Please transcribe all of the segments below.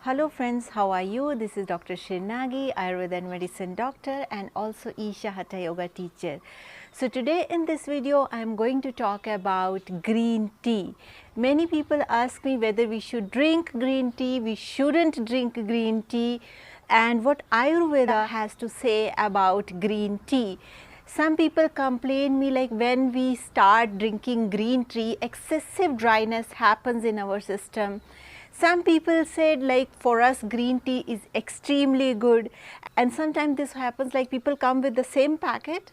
Hello friends, how are you? This is Dr. Nagi, Ayurveda and Medicine Doctor and also Isha Hatha Yoga teacher. So today in this video I am going to talk about green tea. Many people ask me whether we should drink green tea, we shouldn't drink green tea, and what Ayurveda has to say about green tea. Some people complain me like when we start drinking green tea, excessive dryness happens in our system. Some people said like for us green tea is extremely good, and sometimes this happens like people come with the same packet,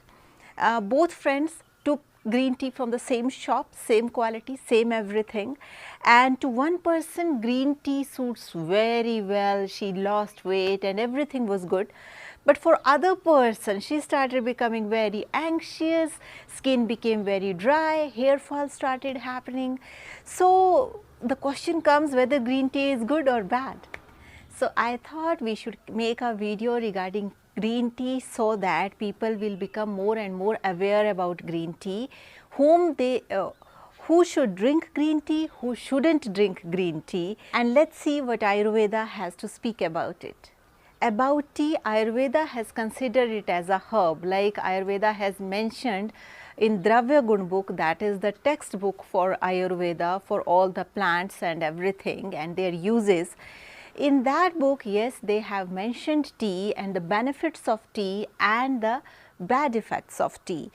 both friends took green tea from the same shop, same quality, same everything, and to one person green tea suits very well, she lost weight and everything was good. But for other person, she started becoming very anxious, skin became very dry, hair fall started happening. So the question comes whether green tea is good or bad. So I thought we should make a video regarding green tea so that people will become more and more aware about green tea, who should drink green tea, who shouldn't drink green tea, and let's see what Ayurveda has to speak about it. About tea, Ayurveda has considered it as a herb, like Ayurveda has mentioned in Dravya Gun book, that is the textbook for Ayurveda for all the plants and everything and their uses. In that book, yes, they have mentioned tea and the benefits of tea and the bad effects of tea.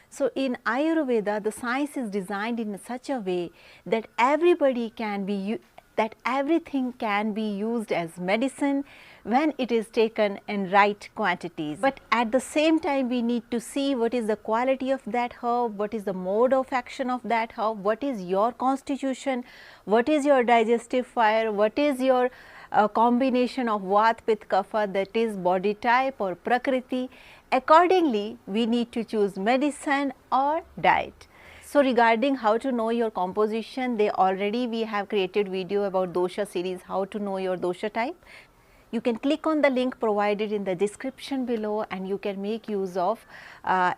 So in Ayurveda, the science is designed in such a way that everybody can be that everything can be used as medicine when it is taken in right quantities. But at the same time, we need to see what is the quality of that herb, what is the mode of action of that herb, what is your constitution, what is your digestive fire, what is your combination of Vata, Pitta, Kapha, that is body type or Prakriti. Accordingly, we need to choose medicine or diet. So regarding how to know your composition, we have created video about dosha series, how to know your dosha type. You can click on the link provided in the description below and you can make use of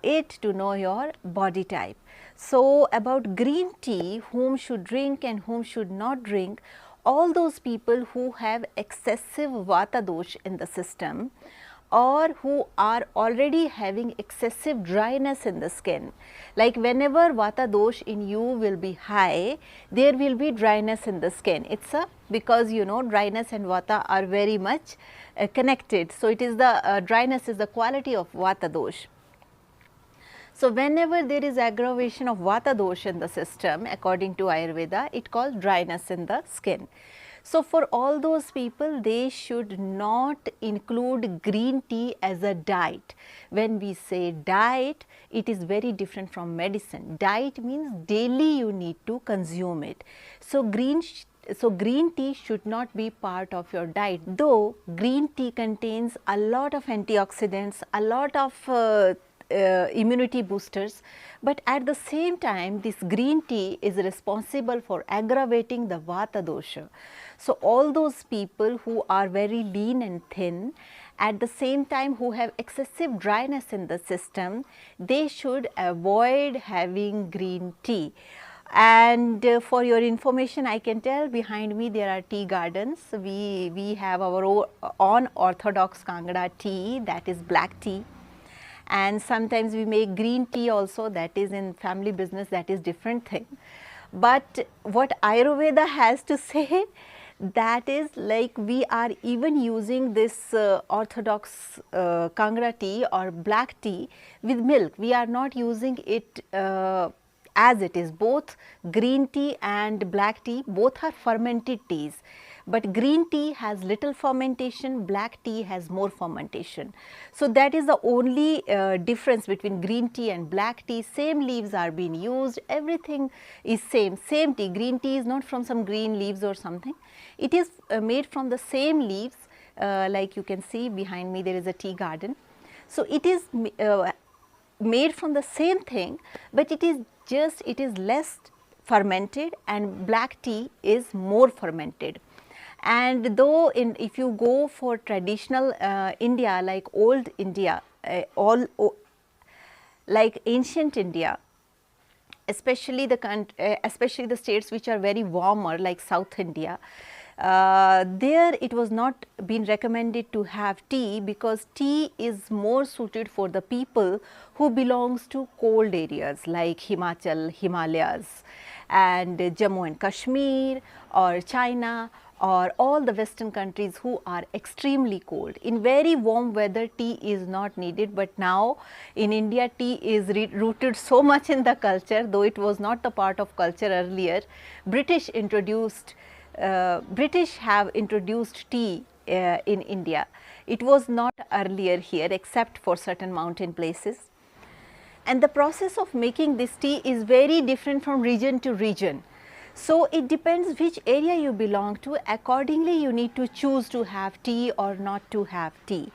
it to know your body type. So about green tea, whom should drink and whom should not drink, all those people who have excessive Vata dosh in the system, or who are already having excessive dryness in the skin. Like whenever Vata dosh in you will be high, there will be dryness in the skin. It's because you know dryness and Vata are very much connected. So it is the dryness is the quality of Vata dosh. So whenever there is aggravation of Vata dosh in the system, according to Ayurveda, it calls dryness in the skin. So for all those people, they should not include green tea as a diet. When we say diet, it is very different from medicine. Diet means daily you need to consume it. So green tea should not be part of your diet, though green tea contains a lot of antioxidants, a lot of immunity boosters, but at the same time this green tea is responsible for aggravating the Vata dosha. So all those people who are very lean and thin, at the same time who have excessive dryness in the system, they should avoid having green tea. And for your information, I can tell behind me there are tea gardens. We have our own orthodox Kangra tea, that is black tea. And sometimes we make green tea also, that is in family business, that is different thing. But what Ayurveda has to say, that is like we are even using this orthodox Kangra tea or black tea with milk. We are not using it as it is. Both green tea and black tea, both are fermented teas. But green tea has little fermentation, black tea has more fermentation. So that is the only difference between green tea and black tea. Same leaves are being used, everything is same tea. Green tea is not from some green leaves or something. It is made from the same leaves, like you can see behind me there is a tea garden. So it is made from the same thing, but it is less fermented and black tea is more fermented. And though if you go for traditional India, like old India, like ancient India, especially the states which are very warmer like South India, there it was not been recommended to have tea, because tea is more suited for the people who belongs to cold areas like Himachal, Himalayas, and Jammu and Kashmir, or China, or all the western countries who are extremely cold. In very warm weather, tea is not needed, but now in India tea is rooted so much in the culture, though it was not the part of culture earlier. British have introduced tea in India. It was not earlier here except for certain mountain places. And the process of making this tea is very different from region to region. So it depends which area you belong to. Accordingly, you need to choose to have tea or not to have tea.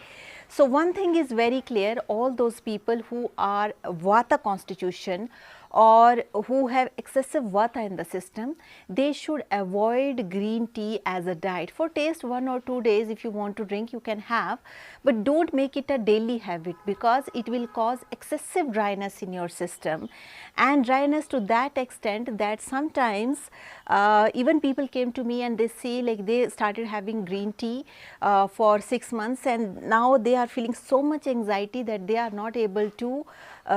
So one thing is very clear, all those people who are Vata constitution or who have excessive Vata in the system, they should avoid green tea as a diet. For taste, 1 or 2 days if you want to drink, you can have, but don't make it a daily habit, because it will cause excessive dryness in your system, and dryness to that extent that sometimes even people came to me and they say like they started having green tea for 6 months, and now they are feeling so much anxiety that they are not able to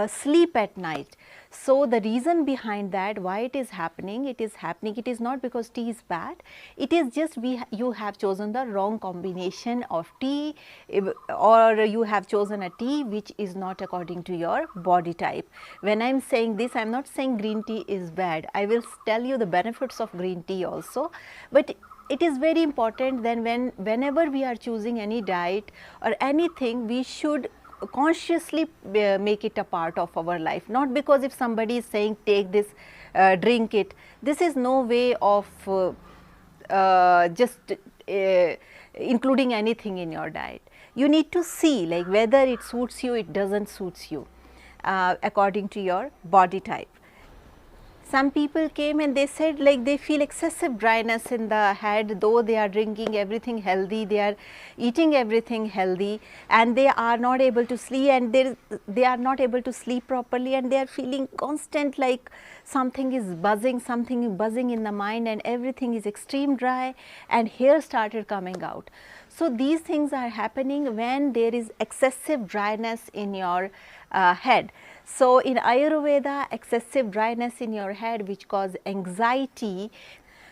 sleep at night. So the reason behind that, why it is happening, it is not because tea is bad, it is just you have chosen the wrong combination of tea, or you have chosen a tea which is not according to your body type. When I am saying this, I am not saying green tea is bad. I will tell you the benefits of green tea also, but it is very important then whenever we are choosing any diet or anything, we should consciously make it a part of our life, not because if somebody is saying take this, drink it. This is no way of just including anything in your diet. You need to see like whether it suits you, it doesn't suits you according to your body type. Some people came and they said like they feel excessive dryness in the head, though they are drinking everything healthy, they are eating everything healthy, and they are not able to sleep, and they are not able to sleep properly, and they are feeling constant like something is buzzing in the mind, and everything is extreme dry, and hair started coming out. So these things are happening when there is excessive dryness in your head. So in Ayurveda, excessive dryness in your head which cause anxiety,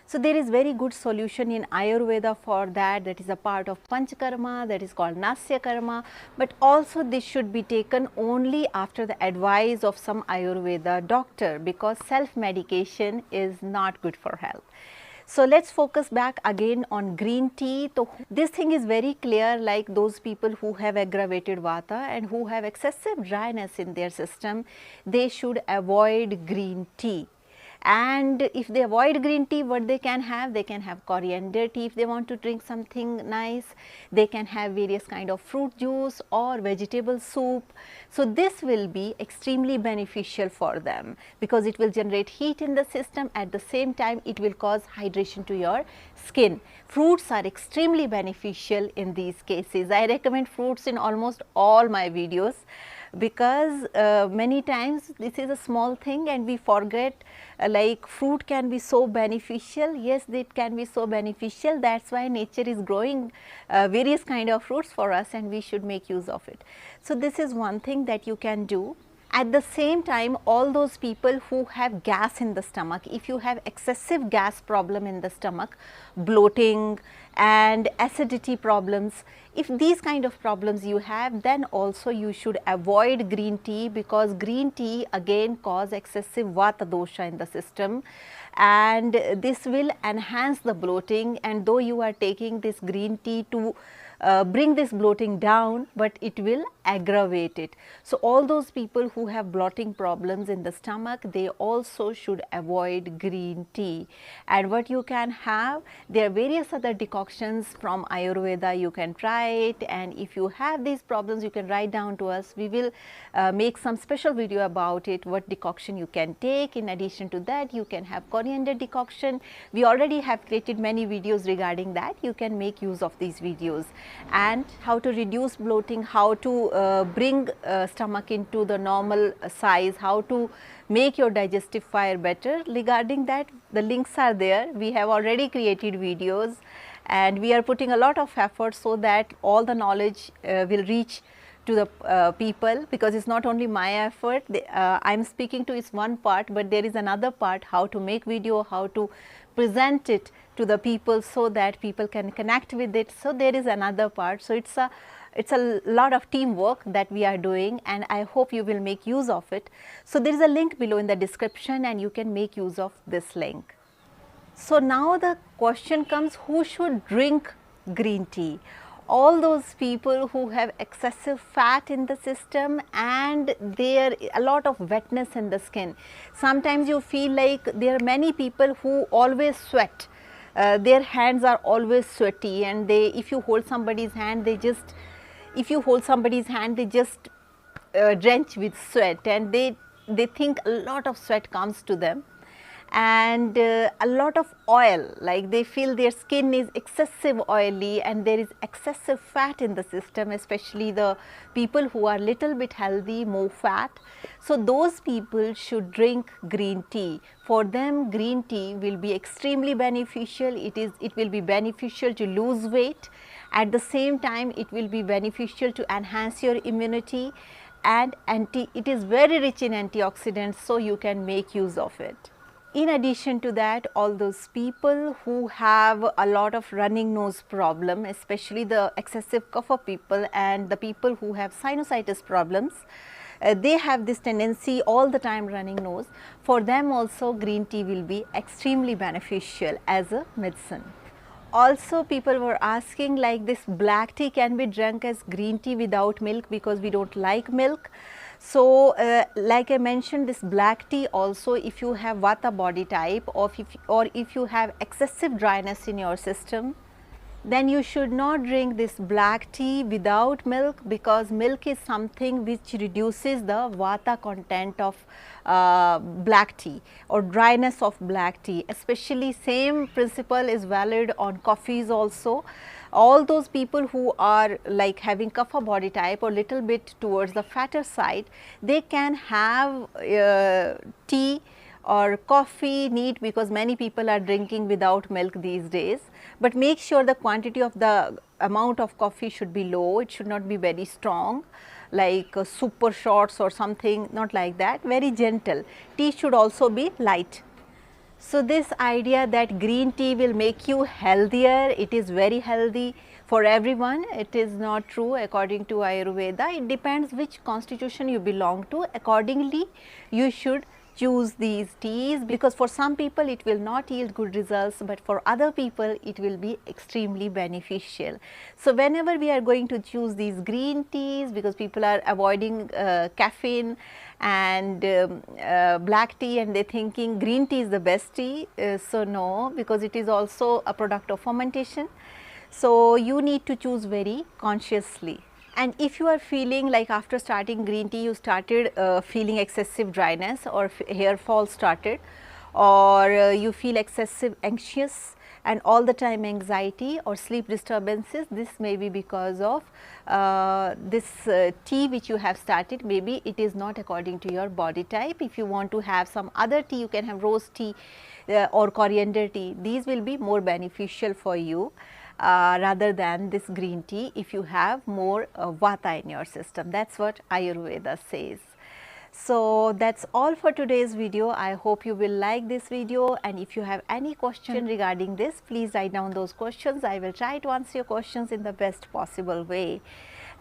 so there is very good solution in Ayurveda for that. That is a part of Panchakarma, that is called Nasya Karma, but also this should be taken only after the advice of some Ayurveda doctor, because self medication is not good for health. So let's focus back again on green tea. So this thing is very clear, like those people who have aggravated Vata and who have excessive dryness in their system, they should avoid green tea. And if they avoid green tea, what they can have coriander tea. If they want to drink something nice, they can have various kind of fruit juice or vegetable soup. So this will be extremely beneficial for them, because it will generate heat in the system. At the same time, it will cause hydration to your skin. Fruits are extremely beneficial in these cases. I recommend fruits in almost all my videos, because many times this is a small thing and we forget like fruit can be so beneficial. Yes, it can be so beneficial. That is why nature is growing various kind of fruits for us, and we should make use of it. So this is one thing that you can do. At the same time, all those people who have gas in the stomach, if you have excessive gas problem in the stomach, bloating and acidity problems, if these kind of problems you have, then also you should avoid green tea, because green tea again cause excessive Vata dosha in the system, and this will enhance the bloating. And though you are taking this green tea to bring this bloating down, but it will aggravate it. So all those people who have bloating problems in the stomach, they also should avoid green tea. And what you can have, there are various other decoctions from Ayurveda, you can try it, and if you have these problems, you can write down to us. We will make some special video about it, what decoction you can take. In addition to that, you can have coriander decoction. We already have created many videos regarding that. You can make use of these videos. And how to reduce bloating, how to bring stomach into the normal size, how to make your digestive fire better. Regarding that, the links are there. We have already created videos and we are putting a lot of effort so that all the knowledge will reach to the people, because it's not only my effort. I'm speaking to is one part, but there is another part, how to make video, how to present it to the people so that people can connect with it. So there is another part. So it's a lot of teamwork that we are doing, and I hope you will make use of it. So there is a link below in the description and you can make use of this link. So now the question comes, who should drink green tea? All those people who have excessive fat in the system and there a lot of wetness in the skin. Sometimes you feel like there are many people who always sweat. Their hands are always sweaty, and if you hold somebody's hand, they just drench with sweat, and they think a lot of sweat comes to them, and a lot of oil, like they feel their skin is excessive oily and there is excessive fat in the system, especially the people who are little bit healthy, more fat. So those people should drink green tea. For them, green tea will be extremely beneficial. It will be beneficial to lose weight. At the same time, it will be beneficial to enhance your immunity, and it is very rich in antioxidants, so you can make use of it. In addition to that, all those people who have a lot of running nose problem, especially the excessive kapha people and the people who have sinusitis problems, they have this tendency all the time running nose. For them also, green tea will be extremely beneficial as a medicine. Also, people were asking, like, this black tea can be drunk as green tea without milk because we don't like milk. So, like I mentioned, this black tea also, if you have Vata body type, or if you have excessive dryness in your system, then you should not drink this black tea without milk, because milk is something which reduces the Vata content of black tea or dryness of black tea. Especially same principle is valid on coffees also. All those people who are like having kapha body type or little bit towards the fatter side, they can have tea or coffee neat, because many people are drinking without milk these days. But make sure the quantity of the amount of coffee should be low. It should not be very strong, like super shots or something, not like that, very gentle. Tea should also be light. So this idea that green tea will make you healthier, it is very healthy for everyone. It is not true according to Ayurveda. It depends which constitution you belong to. Accordingly, you should choose these teas, because for some people it will not yield good results, but for other people it will be extremely beneficial. So whenever we are going to choose these green teas, because people are avoiding caffeine and black tea, and they thinking green tea is the best tea. So no, because it is also a product of fermentation. So you need to choose very consciously. And if you are feeling like after starting green tea you started feeling excessive dryness, or hair fall started, or you feel excessive anxious and all the time anxiety or sleep disturbances, this may be because of this tea which you have started. Maybe it is not according to your body type. If you want to have some other tea, you can have rose tea or coriander tea. These will be more beneficial for you. Rather than this green tea, if you have more Vata in your system. That's what Ayurveda says. So that's all for today's video. I hope you will like this video, and if you have any question regarding this, please write down those questions. I will try to answer your questions in the best possible way.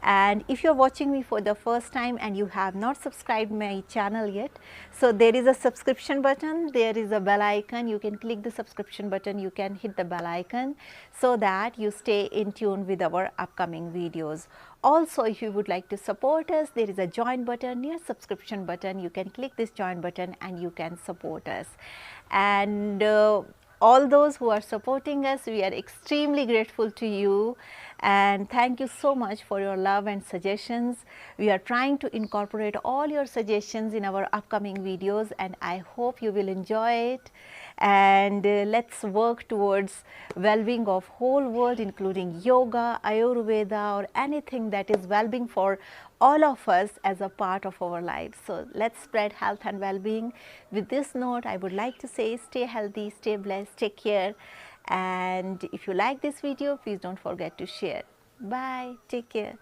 And if you are watching me for the first time and you have not subscribed my channel yet, so there is a subscription button, there is a bell icon. You can click the subscription button, you can hit the bell icon, so that you stay in tune with our upcoming videos. Also, if you would like to support us, there is a join button near subscription button. You can click this join button and you can support us. And all those who are supporting us, we are extremely grateful to you, and thank you so much for your love and suggestions. We are trying to incorporate all your suggestions in our upcoming videos, and I hope you will enjoy it. And let's work towards well-being of whole world, including yoga, Ayurveda, or anything that is well-being for all of us as a part of our lives. So let's spread health and well-being. With this note, I would like to say, stay healthy, stay blessed, take care, And if you like this video, please don't forget to share. Bye. Take care.